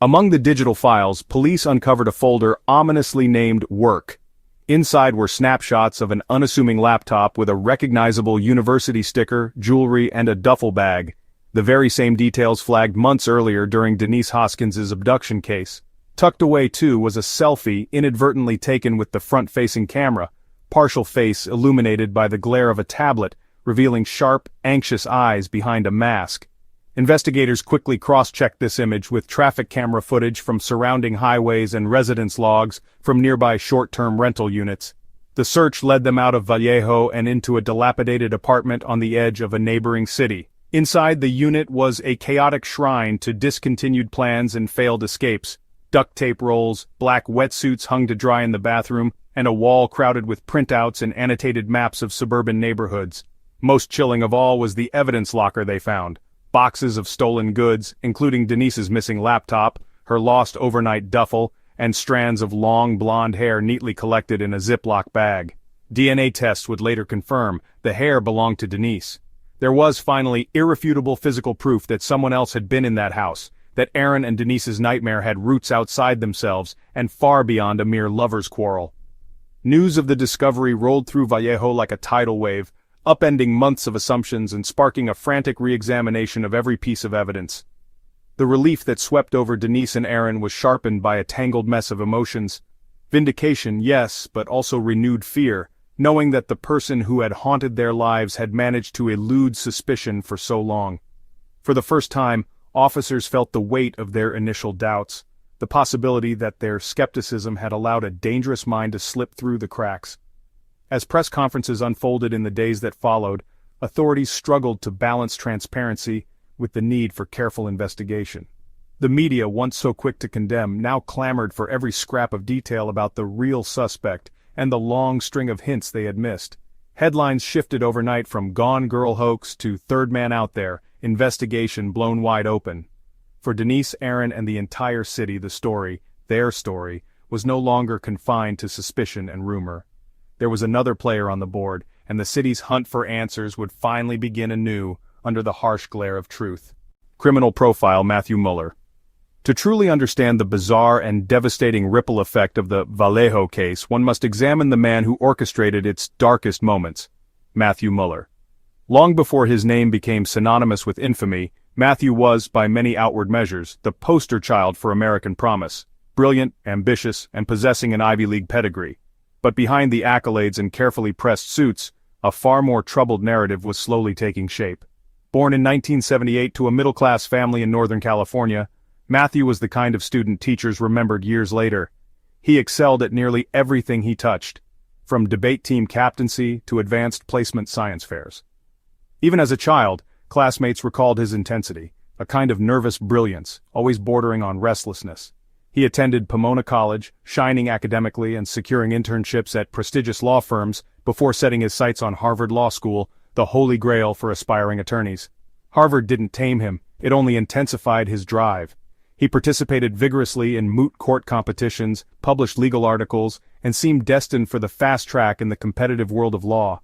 Among the digital files, police uncovered a folder ominously named Work. Inside were snapshots of an unassuming laptop with a recognizable university sticker, jewelry, and a duffel bag. The very same details flagged months earlier during Denise Hoskins's abduction case. Tucked away, too, was a selfie inadvertently taken with the front-facing camera, partial face illuminated by the glare of a tablet, revealing sharp, anxious eyes behind a mask. Investigators quickly cross-checked this image with traffic camera footage from surrounding highways and residence logs from nearby short-term rental units. The search led them out of Vallejo and into a dilapidated apartment on the edge of a neighboring city. Inside the unit was a chaotic shrine to discontinued plans and failed escapes. Duct tape rolls, black wetsuits hung to dry in the bathroom, and a wall crowded with printouts and annotated maps of suburban neighborhoods. Most chilling of all was the evidence locker they found. Boxes of stolen goods, including Denise's missing laptop, her lost overnight duffel, and strands of long blonde hair neatly collected in a Ziploc bag. DNA tests would later confirm the hair belonged to Denise. There was finally irrefutable physical proof that someone else had been in that house, that Aaron and Denise's nightmare had roots outside themselves and far beyond a mere lover's quarrel. News of the discovery rolled through Vallejo like a tidal wave, upending months of assumptions and sparking a frantic re-examination of every piece of evidence. The relief that swept over Denise and Aaron was sharpened by a tangled mess of emotions. Vindication, yes, but also renewed fear, knowing that the person who had haunted their lives had managed to elude suspicion for so long. For the first time, officers felt the weight of their initial doubts, the possibility that their skepticism had allowed a dangerous mind to slip through the cracks. As press conferences unfolded in the days that followed, authorities struggled to balance transparency with the need for careful investigation. The media, once so quick to condemn, now clamored for every scrap of detail about the real suspect and the long string of hints they had missed. Headlines shifted overnight from Gone Girl hoax to Third Man Out There, investigation blown wide open. For Denise, Aaron, and the entire city, the story, their story, was no longer confined to suspicion and rumor. There was another player on the board, and the city's hunt for answers would finally begin anew under the harsh glare of truth. Criminal profile Matthew Mueller. To truly understand the bizarre and devastating ripple effect of the Vallejo case, one must examine the man who orchestrated its darkest moments, Matthew Mueller. Long before his name became synonymous with infamy, Matthew was, by many outward measures, the poster child for American promise, brilliant, ambitious, and possessing an Ivy League pedigree. But behind the accolades and carefully pressed suits, a far more troubled narrative was slowly taking shape. Born in 1978 to a middle-class family in Northern California, Matthew was the kind of student teachers remembered years later. He excelled at nearly everything he touched, from debate team captaincy to advanced placement science fairs. Even as a child, classmates recalled his intensity, a kind of nervous brilliance, always bordering on restlessness. He attended Pomona College, shining academically and securing internships at prestigious law firms before setting his sights on Harvard Law School, the holy grail for aspiring attorneys. Harvard didn't tame him, it only intensified his drive. He participated vigorously in moot court competitions, published legal articles, and seemed destined for the fast track in the competitive world of law.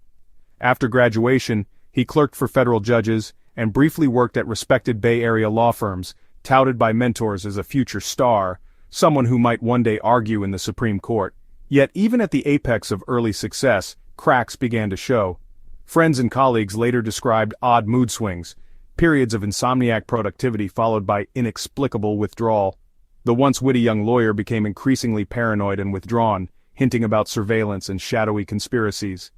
After graduation, he clerked for federal judges and briefly worked at respected Bay Area law firms, touted by mentors as a future star, someone who might one day argue in the Supreme Court. Yet even at the apex of early success, cracks began to show. Friends and colleagues later described odd mood swings, periods of insomniac productivity followed by inexplicable withdrawal. The once witty young lawyer became increasingly paranoid and withdrawn, hinting about surveillance and shadowy conspiracies.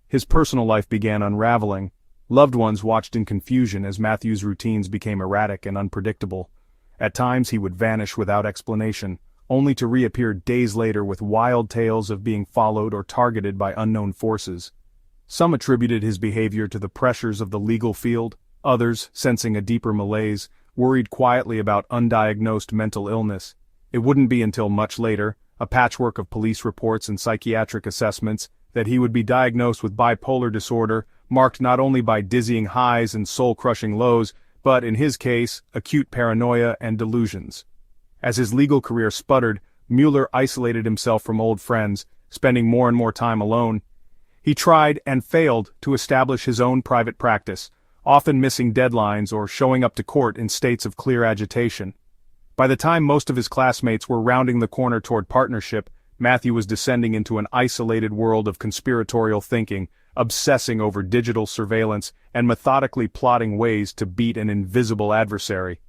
His personal life began unraveling. Loved ones watched in confusion as Matthew's routines became erratic and unpredictable. At times he would vanish without explanation, only to reappear days later with wild tales of being followed or targeted by unknown forces. Some attributed his behavior to the pressures of the legal field, others, sensing a deeper malaise, worried quietly about undiagnosed mental illness. It wouldn't be until much later, a patchwork of police reports and psychiatric assessments, that he would be diagnosed with bipolar disorder, marked not only by dizzying highs and soul-crushing lows, but, in his case, acute paranoia and delusions. As his legal career sputtered, Mueller isolated himself from old friends, spending more and more time alone. He tried and failed to establish his own private practice, often missing deadlines or showing up to court in states of clear agitation. By the time most of his classmates were rounding the corner toward partnership, Matthew was descending into an isolated world of conspiratorial thinking, obsessing over digital surveillance and methodically plotting ways to beat an invisible adversary.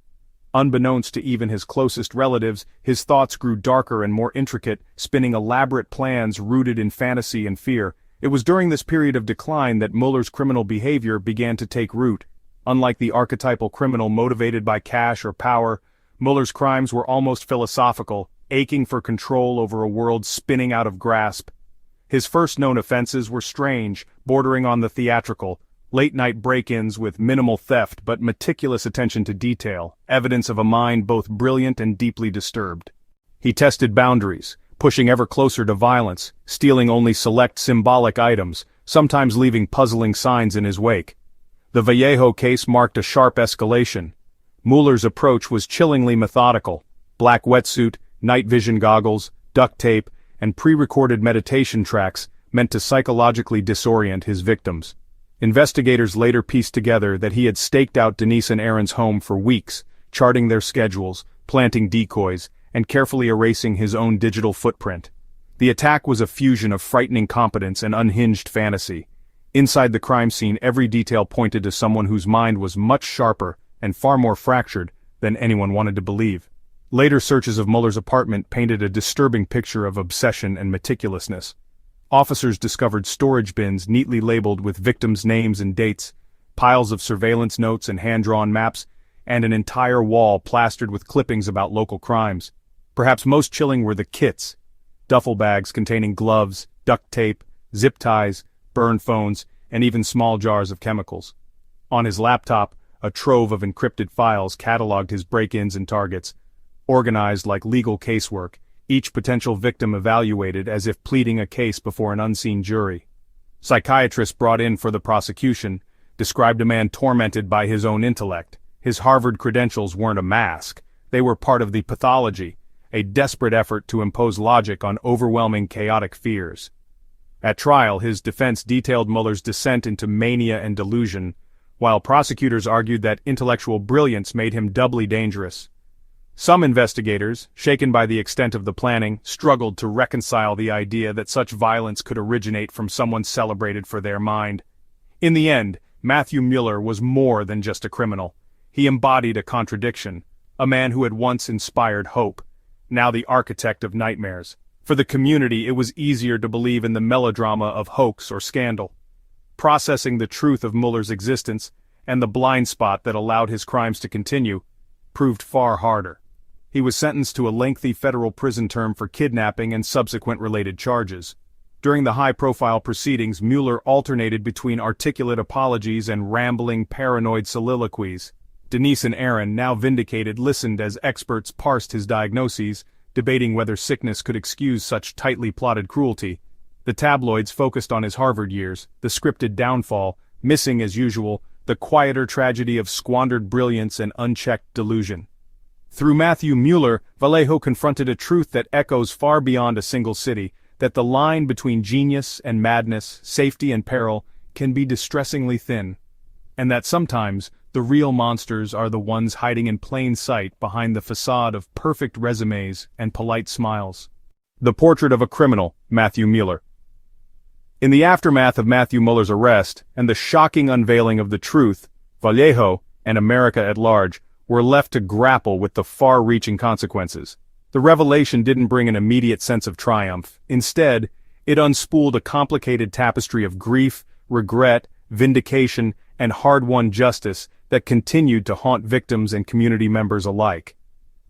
Unbeknownst to even his closest relatives, his thoughts grew darker and more intricate, spinning elaborate plans rooted in fantasy and fear. It was during this period of decline that Mueller's criminal behavior began to take root. Unlike the archetypal criminal motivated by cash or power, Mueller's crimes were almost philosophical, aching for control over a world spinning out of grasp. His first known offenses were strange, bordering on the theatrical, late-night break-ins with minimal theft but meticulous attention to detail, evidence of a mind both brilliant and deeply disturbed. He tested boundaries, pushing ever closer to violence, stealing only select symbolic items, sometimes leaving puzzling signs in his wake. The Vallejo case marked a sharp escalation. Mueller's approach was chillingly methodical. Black wetsuit, night vision goggles, duct tape, and pre-recorded meditation tracks meant to psychologically disorient his victims. Investigators later pieced together that he had staked out Denise and Aaron's home for weeks, charting their schedules, planting decoys, and carefully erasing his own digital footprint. The attack was a fusion of frightening competence and unhinged fantasy. Inside the crime scene, every detail pointed to someone whose mind was much sharper and far more fractured than anyone wanted to believe. Later searches of Mueller's apartment painted a disturbing picture of obsession and meticulousness. Officers discovered storage bins neatly labeled with victims' names and dates, piles of surveillance notes and hand-drawn maps, and an entire wall plastered with clippings about local crimes. Perhaps most chilling were the kits: duffel bags containing gloves, duct tape, zip ties, burned phones, and even small jars of chemicals. On his laptop, a trove of encrypted files cataloged his break-ins and targets. Organized like legal casework, each potential victim evaluated as if pleading a case before an unseen jury. Psychiatrists brought in for the prosecution described a man tormented by his own intellect. His Harvard credentials weren't a mask, they were part of the pathology, a desperate effort to impose logic on overwhelming chaotic fears. At trial, his defense detailed Mueller's descent into mania and delusion, while prosecutors argued that intellectual brilliance made him doubly dangerous. Some investigators, shaken by the extent of the planning, struggled to reconcile the idea that such violence could originate from someone celebrated for their mind. In the end, Matthew Mueller was more than just a criminal. He embodied a contradiction, a man who had once inspired hope, now the architect of nightmares. For the community, it was easier to believe in the melodrama of hoax or scandal. Processing the truth of Mueller's existence, and the blind spot that allowed his crimes to continue, proved far harder. He was sentenced to a lengthy federal prison term for kidnapping and subsequent related charges. During the high-profile proceedings, Mueller alternated between articulate apologies and rambling, paranoid soliloquies. Denise and Aaron, now vindicated, listened as experts parsed his diagnoses, debating whether sickness could excuse such tightly plotted cruelty. The tabloids focused on his Harvard years, the scripted downfall, missing as usual, the quieter tragedy of squandered brilliance and unchecked delusion. Through Matthew Mueller, Vallejo confronted a truth that echoes far beyond a single city, that the line between genius and madness, safety and peril, can be distressingly thin. And that sometimes, the real monsters are the ones hiding in plain sight behind the facade of perfect resumes and polite smiles. The Portrait of a Criminal, Matthew Mueller. In the aftermath of Matthew Mueller's arrest, and the shocking unveiling of the truth, Vallejo, and America at large, were left to grapple with the far-reaching consequences. The revelation didn't bring an immediate sense of triumph. Instead, it unspooled a complicated tapestry of grief, regret, vindication, and hard-won justice that continued to haunt victims and community members alike.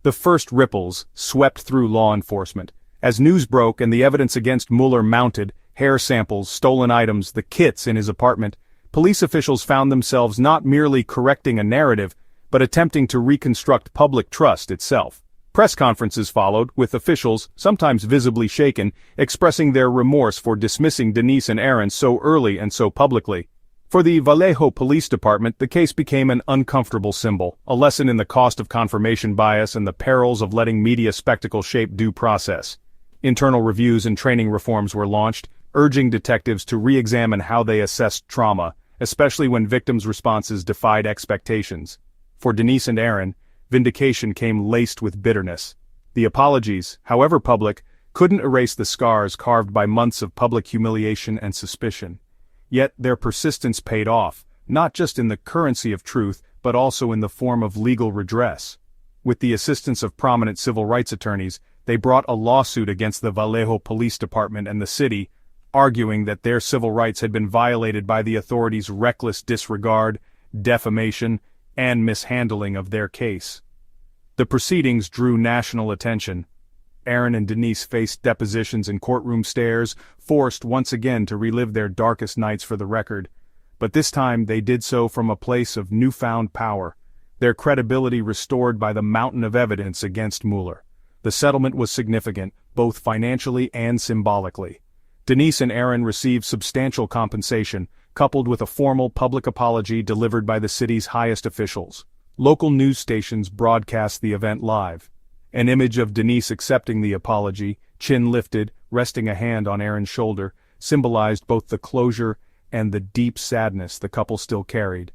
The first ripples swept through law enforcement. As news broke and the evidence against Mueller mounted, hair samples, stolen items, the kits in his apartment, police officials found themselves not merely correcting a narrative, but attempting to reconstruct public trust itself. Press conferences followed, with officials, sometimes visibly shaken, expressing their remorse for dismissing Denise and Aaron so early and so publicly. For the Vallejo Police Department, the case became an uncomfortable symbol, a lesson in the cost of confirmation bias and the perils of letting media spectacle shape due process. Internal reviews and training reforms were launched, urging detectives to re-examine how they assessed trauma, especially when victims' responses defied expectations. For Denise and Aaron, vindication came laced with bitterness. The apologies, however public, couldn't erase the scars carved by months of public humiliation and suspicion. Yet their persistence paid off, not just in the currency of truth, but also in the form of legal redress. With the assistance of prominent civil rights attorneys, they brought a lawsuit against the Vallejo Police Department and the city, arguing that their civil rights had been violated by the authorities' reckless disregard, defamation, and mishandling of their case. The proceedings drew national attention. Aaron and Denise faced depositions and courtroom stares, forced once again to relive their darkest nights for the record. But this time they did so from a place of newfound power, their credibility restored by the mountain of evidence against Mueller. The settlement was significant, both financially and symbolically. Denise and Aaron received substantial compensation, coupled with a formal public apology delivered by the city's highest officials. Local news stations broadcast the event live. An image of Denise accepting the apology, chin lifted, resting a hand on Aaron's shoulder, symbolized both the closure and the deep sadness the couple still carried.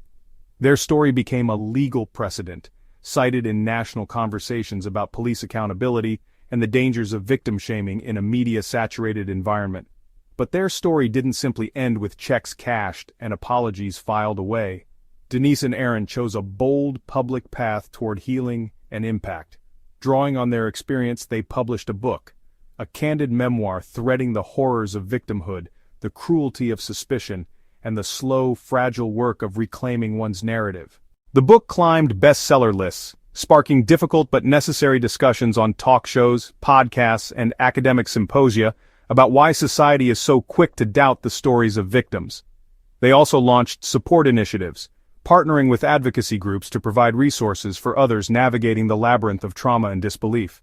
Their story became a legal precedent, cited in national conversations about police accountability and the dangers of victim shaming in a media-saturated environment. But their story didn't simply end with checks cashed and apologies filed away. Denise and Aaron chose a bold public path toward healing and impact. Drawing on their experience, they published a book, a candid memoir threading the horrors of victimhood, the cruelty of suspicion, and the slow, fragile work of reclaiming one's narrative. The book climbed bestseller lists, sparking difficult but necessary discussions on talk shows, podcasts, and academic symposia about why society is so quick to doubt the stories of victims. They also launched support initiatives, partnering with advocacy groups to provide resources for others navigating the labyrinth of trauma and disbelief.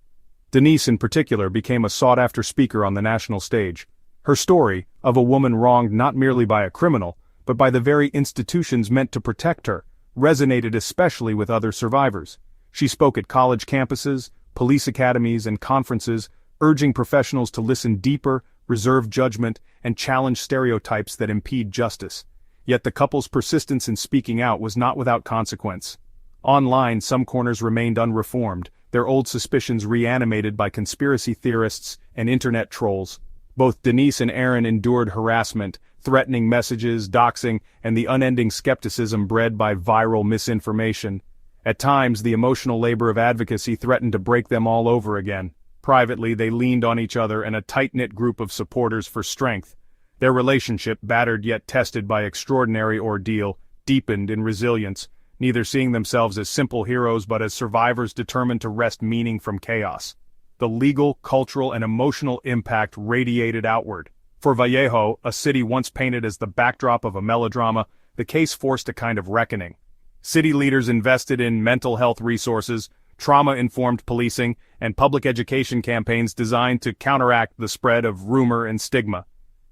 Denise in particular became a sought-after speaker on the national stage. Her story, of a woman wronged not merely by a criminal, but by the very institutions meant to protect her, resonated especially with other survivors. She spoke at college campuses, police academies, and conferences, urging professionals to listen deeper, reserve judgment, and challenge stereotypes that impede justice. Yet the couple's persistence in speaking out was not without consequence. Online, some corners remained unreformed, their old suspicions reanimated by conspiracy theorists and internet trolls. Both Denise and Aaron endured harassment, threatening messages, doxing, and the unending skepticism bred by viral misinformation. At times, the emotional labor of advocacy threatened to break them all over again. Privately, they leaned on each other and a tight-knit group of supporters for strength. Their relationship, battered yet tested by extraordinary ordeal, deepened in resilience, neither seeing themselves as simple heroes but as survivors determined to wrest meaning from chaos. The legal, cultural, and emotional impact radiated outward. For Vallejo, a city once painted as the backdrop of a melodrama, the case forced a kind of reckoning. City leaders invested in mental health resources, trauma-informed policing, and public education campaigns designed to counteract the spread of rumor and stigma.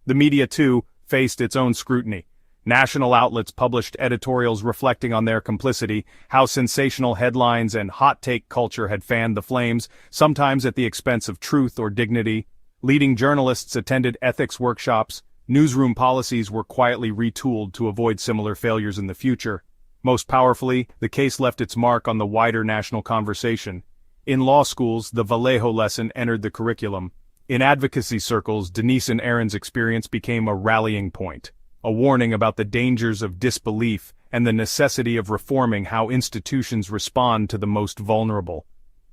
The media, too, faced its own scrutiny. National outlets published editorials reflecting on their complicity, how sensational headlines and hot-take culture had fanned the flames, sometimes at the expense of truth or dignity. Leading journalists attended ethics workshops. Newsroom policies were quietly retooled to avoid similar failures in the future. Most powerfully, the case left its mark on the wider national conversation. In law schools, the Vallejo lesson entered the curriculum. In advocacy circles, Denise and Aaron's experience became a rallying point, a warning about the dangers of disbelief and the necessity of reforming how institutions respond to the most vulnerable.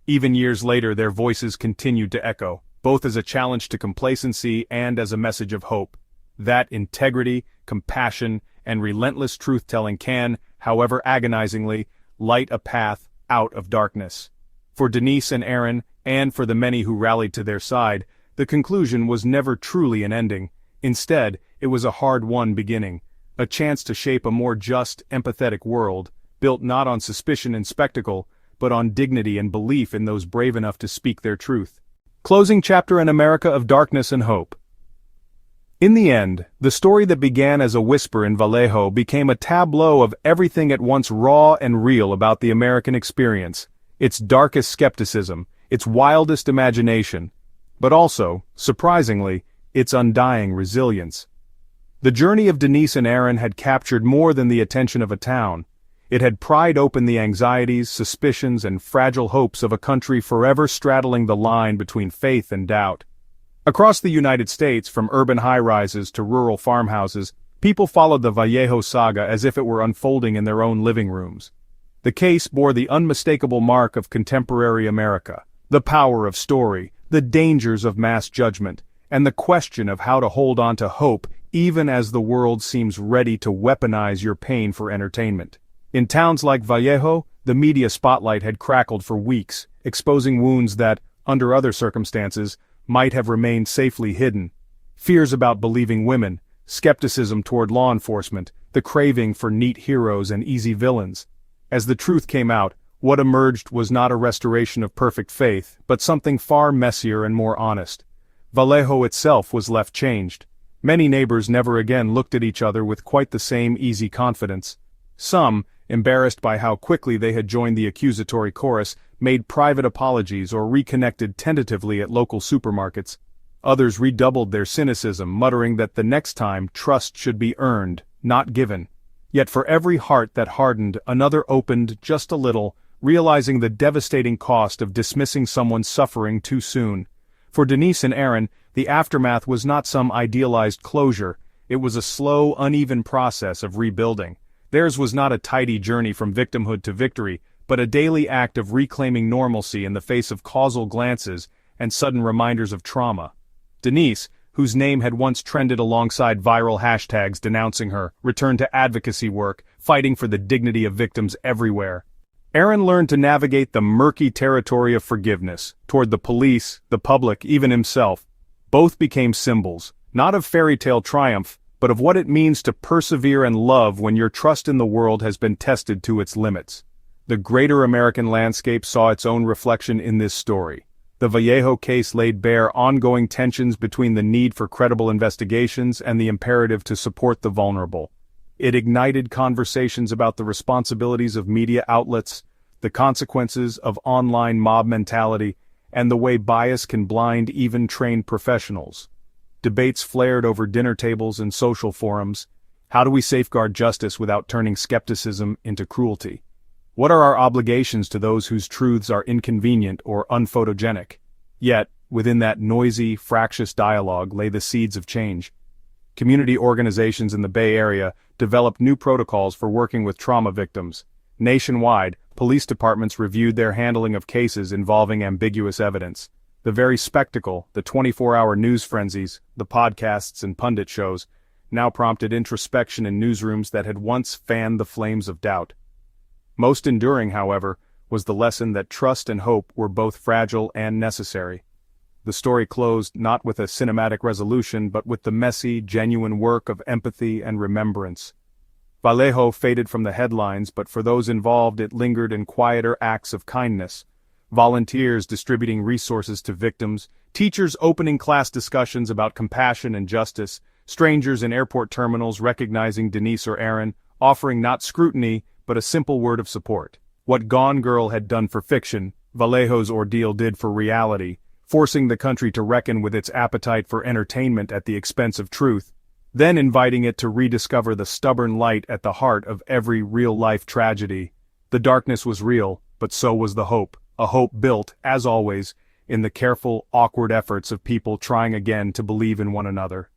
Even years later, their voices continued to echo, both as a challenge to complacency and as a message of hope. That integrity, compassion, and relentless truth-telling can, however agonizingly, light a path out of darkness. For Denise and Aaron, and for the many who rallied to their side, the conclusion was never truly an ending. Instead, it was a hard-won beginning, a chance to shape a more just, empathetic world, built not on suspicion and spectacle, but on dignity and belief in those brave enough to speak their truth. Closing chapter: An America of darkness and hope. In the end, the story that began as a whisper in Vallejo became a tableau of everything at once raw and real about the American experience, its darkest skepticism, its wildest imagination, but also, surprisingly, its undying resilience. The journey of Denise and Aaron had captured more than the attention of a town. It had pried open the anxieties, suspicions, and fragile hopes of a country forever straddling the line between faith and doubt. Across the United States, from urban high-rises to rural farmhouses, people followed the Vallejo saga as if it were unfolding in their own living rooms. The case bore the unmistakable mark of contemporary America, the power of story, the dangers of mass judgment, and the question of how to hold on to hope even as the world seems ready to weaponize your pain for entertainment. In towns like Vallejo, the media spotlight had crackled for weeks, exposing wounds that, under other circumstances, might have remained safely hidden. Fears about believing women, skepticism toward law enforcement, the craving for neat heroes and easy villains. As the truth came out, what emerged was not a restoration of perfect faith, but something far messier and more honest. Vallejo itself was left changed. Many neighbors never again looked at each other with quite the same easy confidence. Some, embarrassed by how quickly they had joined the accusatory chorus, made private apologies or reconnected tentatively at local supermarkets. Others redoubled their cynicism, muttering that the next time trust should be earned, not given. Yet for every heart that hardened, another opened just a little, realizing the devastating cost of dismissing someone's suffering too soon. For Denise and Aaron, the aftermath was not some idealized closure, it was a slow, uneven process of rebuilding. Theirs was not a tidy journey from victimhood to victory, but a daily act of reclaiming normalcy in the face of causal glances and sudden reminders of trauma. Denise, whose name had once trended alongside viral hashtags denouncing her, returned to advocacy work, fighting for the dignity of victims everywhere. Aaron learned to navigate the murky territory of forgiveness, toward the police, the public, even himself. Both became symbols, not of fairy tale triumph, but of what it means to persevere and love when your trust in the world has been tested to its limits. The greater American landscape saw its own reflection in this story. The Vallejo case laid bare ongoing tensions between the need for credible investigations and the imperative to support the vulnerable. It ignited conversations about the responsibilities of media outlets, the consequences of online mob mentality, and the way bias can blind even trained professionals. Debates flared over dinner tables and social forums. How do we safeguard justice without turning skepticism into cruelty? What are our obligations to those whose truths are inconvenient or unphotogenic? Yet, within that noisy, fractious dialogue lay the seeds of change. Community organizations in the Bay Area developed new protocols for working with trauma victims. Nationwide, police departments reviewed their handling of cases involving ambiguous evidence. The very spectacle, the 24-hour news frenzies, the podcasts and pundit shows, now prompted introspection in newsrooms that had once fanned the flames of doubt. Most enduring, however, was the lesson that trust and hope were both fragile and necessary. The story closed not with a cinematic resolution but with the messy, genuine work of empathy and remembrance. Vallejo faded from the headlines, but for those involved it lingered in quieter acts of kindness. Volunteers distributing resources to victims, teachers opening class discussions about compassion and justice, strangers in airport terminals recognizing Denise or Aaron, offering not scrutiny, but a simple word of support. What Gone Girl had done for fiction, Vallejo's ordeal did for reality, forcing the country to reckon with its appetite for entertainment at the expense of truth, then inviting it to rediscover the stubborn light at the heart of every real-life tragedy. The darkness was real, but so was the hope, a hope built, as always, in the careful, awkward efforts of people trying again to believe in one another.